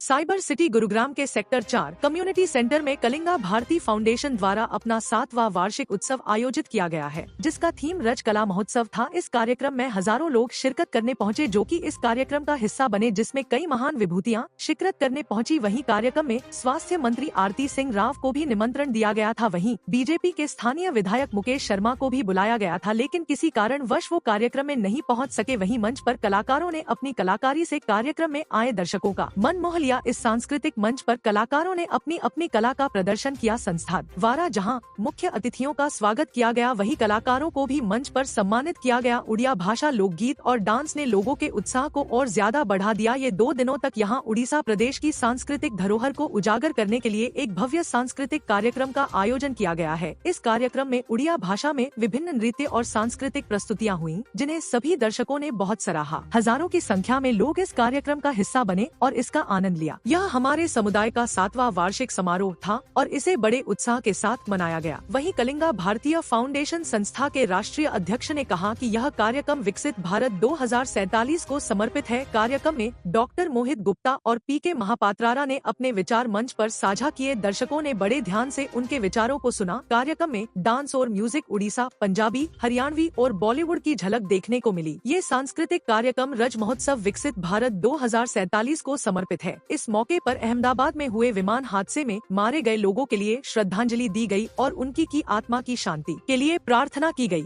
Cyber city Gurugram के sector 4 community centre में Kalinga Bharti foundation द्वारा अपना 7वां वार्षिक उत्सव आयोजित किया गया है, जिसका थीम रज कला महोत्सव था। इस कार्यक्रम में हजारों लोग शिरकत करने पहुंचे, जो कि इस कार्यक्रम का हिस्सा बने, जिसमें कई महान विभूतियां शिरकत करने पहुंची। वहीं कार्यक्रम में स्वास्थ्य मंत्री आरती सिंह राव को भी निमंत्रण दिया गया था। वहीं बीजेपी के स्थानीय विधायक मुकेश शर्मा को भी बुलाया गया था, लेकिन किसी कारणवश वो कार्यक्रम में नहीं पहुँच सके। वहीं मंच पर कलाकारों ने अपनी कलाकारी से कार्यक्रम में आए दर्शकों का मन मोह लिया। इस सांस्कृतिक मंच पर कलाकारों ने अपनी अपनी कला का प्रदर्शन किया। संस्था द्वारा जहां मुख्य अतिथियों का स्वागत किया गया, वहीं कलाकारों को भी मंच पर सम्मानित किया गया। उड़िया भाषा, लोकगीत और डांस ने लोगों के उत्साह को और ज्यादा बढ़ा दिया। ये 2 दिनों तक यहां उड़ीसा प्रदेश की सांस्कृतिक धरोहर को उजागर करने के लिए एक भव्य सांस्कृतिक कार्यक्रम का आयोजन किया गया है। इस कार्यक्रम में उड़िया भाषा में विभिन्न नृत्य और सांस्कृतिक प्रस्तुतियाँ हुई, जिन्हें सभी दर्शकों ने बहुत सराहा। हजारों की संख्या में लोग इस कार्यक्रम का हिस्सा बने और इसका आनंद लिया। यह हमारे समुदाय का 7वां वार्षिक समारोह था और इसे बड़े उत्साह के साथ मनाया गया। वहीं कलिंगा भारतीय फाउंडेशन संस्था के राष्ट्रीय अध्यक्ष ने कहा कि यह कार्यक्रम विकसित भारत 2047 को समर्पित है। कार्यक्रम में डॉक्टर मोहित गुप्ता और पीके महापात्रारा ने अपने विचार मंच पर साझा किए। दर्शकों ने बड़े ध्यान से उनके विचारों को सुना। कार्यक्रम में डांस और म्यूजिक उड़ीसा, पंजाबी, हरियाणवी और बॉलीवुड की झलक देखने को मिली। ये सांस्कृतिक कार्यक्रम रज महोत्सव विकसित भारत 2047 को समर्पित है। इस मौके पर अहमदाबाद में हुए विमान हादसे में मारे गए लोगों के लिए श्रद्धांजलि दी गई और उनकी की आत्मा की शांति के लिए प्रार्थना की गई।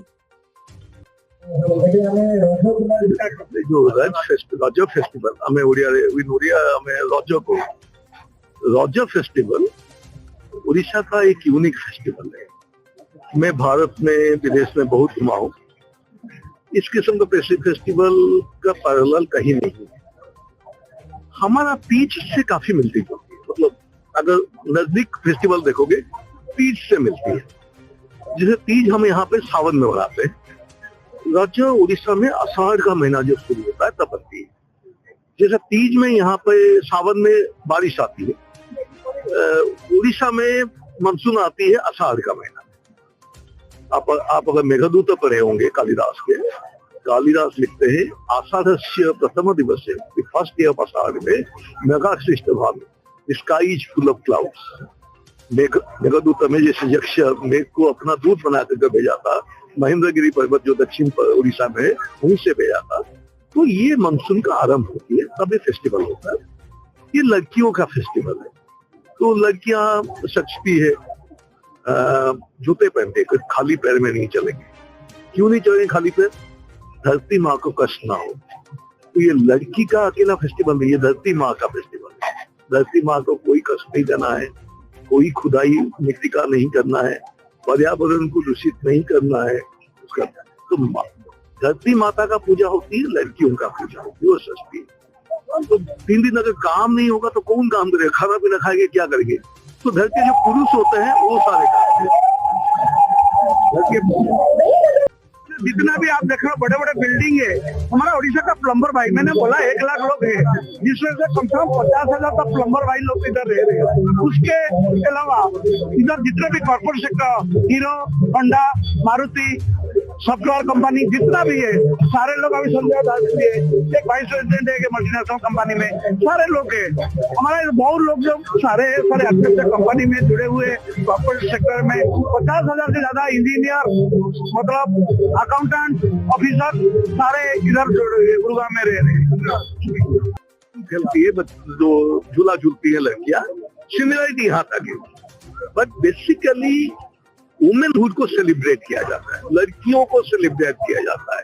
जो रज फेस्टिवल हमें रज फेस्टिवल उड़ीसा का एक यूनिक फेस्टिवल है। मैं भारत में विदेश में बहुत घुमा हूँ। इस किस्म का फेस्टिवल का पैरेलल कहीं नहीं है। हमारा तीज से काफी मिलती जुलती है, मतलब अगर नजदीक फेस्टिवल देखोगे तीज से मिलती है। जैसे तीज हम यहाँ पे सावन में मनाते हैं, रज उड़ीसा में आषाढ़ का महीना जब शुरू होता है तब बनती है। जैसे तीज में यहाँ पे सावन में बारिश आती है, उड़ीसा में मानसून आती है आषाढ़ का महीना। आप अगर मेघदूत पढ़े होंगे कालिदास के, कालिदास लिखते हैं आषाढ़स्य प्रथम दिवस है, फर्स्ट डे ऑफ आषाढ़ में मेघाश्लिष्ट भावी, sky is full of clouds. Meghdoot में जैसे यक्ष मेघ को अपना दूत बना करके भेजा था, महेंद्रगिरी पर्वत जो दक्षिण उड़ीसा में है वहीं से भेजा था। तो ये मानसून का आरंभ होती है, तब ये फेस्टिवल होता है। ये लड़कियों का फेस्टिवल है। तो लड़कियां सकती है, जूते पहनते, खाली पैर में नहीं चलेंगे। क्यों नहीं चलेंगे खाली पैर? धरती माँ को कष्ट ना हो। तो ये लड़की का अकेला फेस्टिवल नहीं, ये धरती माँ का फेस्टिवल है। धरती माँ को कोई कष्ट नहीं देना है, कोई खुदाई मिट्टी का नहीं करना है, पर्यावरण को दूषित नहीं करना है उसका। तो धरती माता का पूजा होती है, लड़कियों का पूजा होती है, वो सस्ती है। तो 3 दिन अगर काम नहीं होगा तो कौन काम करेगा? खाना पीना खाएंगे, क्या करेंगे? तो घर के जो पुरुष होते हैं वो सारे करते हैं। जितना भी आप देख रहे हो बड़े बड़े बिल्डिंग है, हमारा उड़ीसा का प्लम्बर भाई, मैंने बोला 1 लाख लोग है, जिसमें से कम से कम 50,000 तक प्लम्बर भाई लोग इधर रह रहे हैं। उसके अलावा इधर जितने भी corporate sector, hero, Honda, Maruti, software company जितना भी है, सारे लोग अभी संजय दास भी है, एक वाइस प्रेसिडेंट है मल्टीनेशनल कंपनी में, सारे लोग है। हमारे बहुत लोग जो सारे अच्छे कंपनी में जुड़े हुए, कॉर्पोरेट सेक्टर में 50,000 से ज्यादा इंजीनियर, मतलब अकाउंटेंट, ऑफिसर, सारे इधर गुरुग्राम में रह रहे हैं। खेलती है जो झूला झूलती है लड़कियां, सिमिलरिटी यहाँ तक है। बट बेसिकली वुमेनहुड को सेलिब्रेट किया जाता है, लड़कियों को सेलिब्रेट किया जाता है।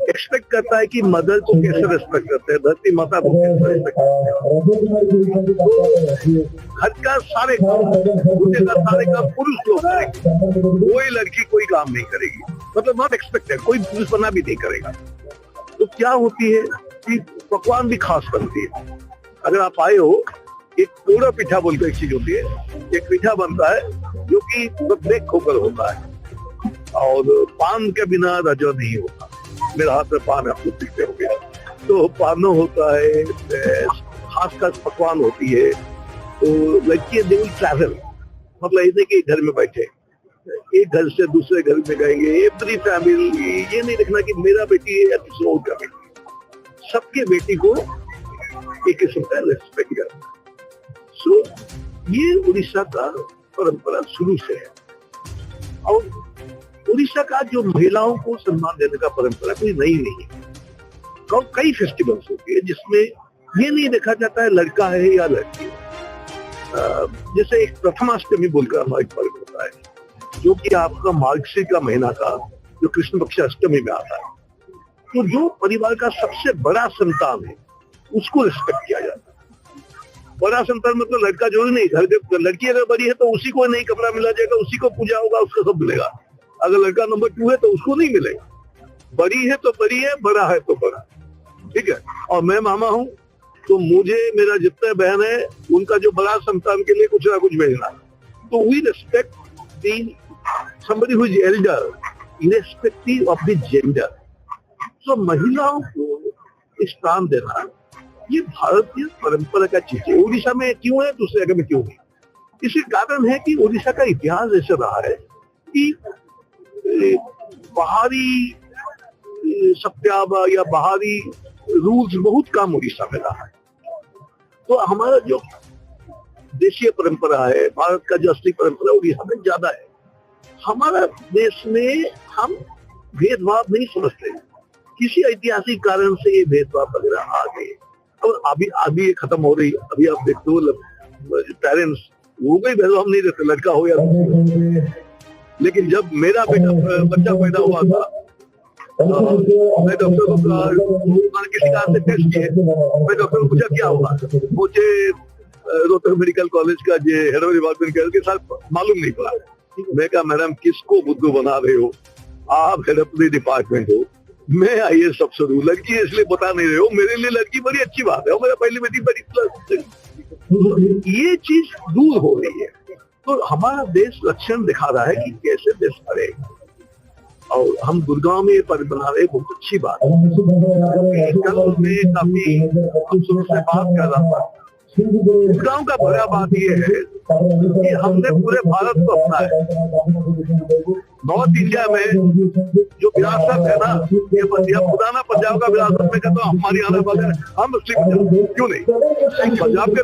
एक्सपेक्ट करता है कि मदर को कैसे रेस्पेक्ट करते हैं, धरती माता को कैसे रेस्पेक्ट करते हैं। घर का सारे काम पुरुष लोग करेंगे, कोई लड़की कोई काम नहीं करेगी, मतलब नॉट एक्सपेक्टेड, कोई पुरुष बना भी नहीं करेगा। तो क्या होती है कि पकवान भी खास बनती है। अगर आप आए हो, एक पोड़ा पीठा बोलकर एक चीज होती है, एक पीठा बनता है जो कि प्रत्येक खोकर होता है और पान के बिना रजो नहीं होता। मेरे हाथ में पान आपको दिखते हो गया, तो पानो होता है, खास पकवान होती है। तो लड़की दे विल ट्रैवल, मतलब ऐसे कि घर में बैठे, एक घर से दूसरे घर में गएंगे, एवरी फैमिली, ये नहीं देखना कि मेरा बेटी है या किसी और का बेटी। सबके बेटी को एक किस्म का रेस्पेक्ट करना। ये उड़ीसा का परंपरा शुरू से है। और उड़ीसा का जो महिलाओं को सम्मान देने का परंपरा कोई नई नहीं है। कई फेस्टिवल्स होती है जिसमें ये नहीं देखा जाता है लड़का है या लड़की है। जैसे एक प्रथमाष्टमी बोलकर हमारा एक पर्व होता है जो कि आपका मार्गशीर्ष का महीना का जो कृष्ण पक्ष अष्टमी में आता है। तो जो परिवार का सबसे बड़ा संतान है उसको रिस्पेक्ट किया जाता है। बड़ा संतान मतलब लड़का जो नहीं, घर लड़की अगर बड़ी है तो उसी को नहीं कपड़ा मिला जाएगा, उसी को पूजा होगा, उसको सब मिलेगा। अगर लड़का नंबर 2 है तो उसको नहीं मिलेगा। बड़ी है तो बड़ी है, बड़ा है तो बड़ा, ठीक है। और मैं मामा हूं तो मुझे मेरा जितने बहन है उनका जो बड़ा संतान के लिए कुछ ना कुछ भेजना। तो we respect the somebody who is elder irrespective of the gender। तो महिलाओं को स्थान देना ये भारतीय परंपरा का चीज है। उड़ीसा में क्यों है, दूसरे जगह में क्यों नहीं? इसी कारण है कि उड़ीसा का इतिहास ऐसा रहा है कि बाहरी सत्यावा या बाहरी रूल्स बहुत कम उड़ीसा में रहा है। तो हमारा जो देशीय परंपरा है, भारत का जो असली परंपरा उड़ीसा में ज्यादा है। हमारा देश में हम भेदभाव नहीं समझते, किसी ऐतिहासिक कारण से ये भेदभाव वगैरह आ गए और अभी ये खत्म हो रही। अभी आप देखते हो पेरेंट्स वो कोई भेदभाव नहीं रहते, लड़का हो या लेकिन जब मेरा बच्चा पैदा हुआ था मैं डॉक्टर को किसी कारण से टेस्ट किए, मैं डॉक्टर को पूछा क्या हुआ, मुझे रोहतक मेडिकल कॉलेज का जो हेड ऑफ डिपार्टमेंट के साथ मालूम नहीं पड़ा। मैं कहा मैडम किसको बुद्धू बना रहे हो, आप हेड ऑफ द डिपार्टमेंट हो, मैं आईएएस अफसर हूँ, लड़की इसलिए बता नहीं रहे हो, मेरे लिए लड़की बड़ी अच्छी बात है और मेरा पहली बेटी बड़ी प्लस। ये चीज दूर हो रही है। तो हमारा देश लक्षण दिखा रहा है कि कैसे देश बढ़ेगा। और हम गुड़गांव में ये पर्व बना रहे, बहुत अच्छी बात है। कल मैं काफी अफसरों से बात कर रहा था। गुड़गांव का बड़ा बात ये है कि हमने पूरे भारत को अपना है। नॉर्थ इंडिया में जो विरासत है ना, ये पुराना पंजाब का विरासत में कहता हूँ हमारी आने वाले हम मुस्लिम क्यों नहीं, पंजाब के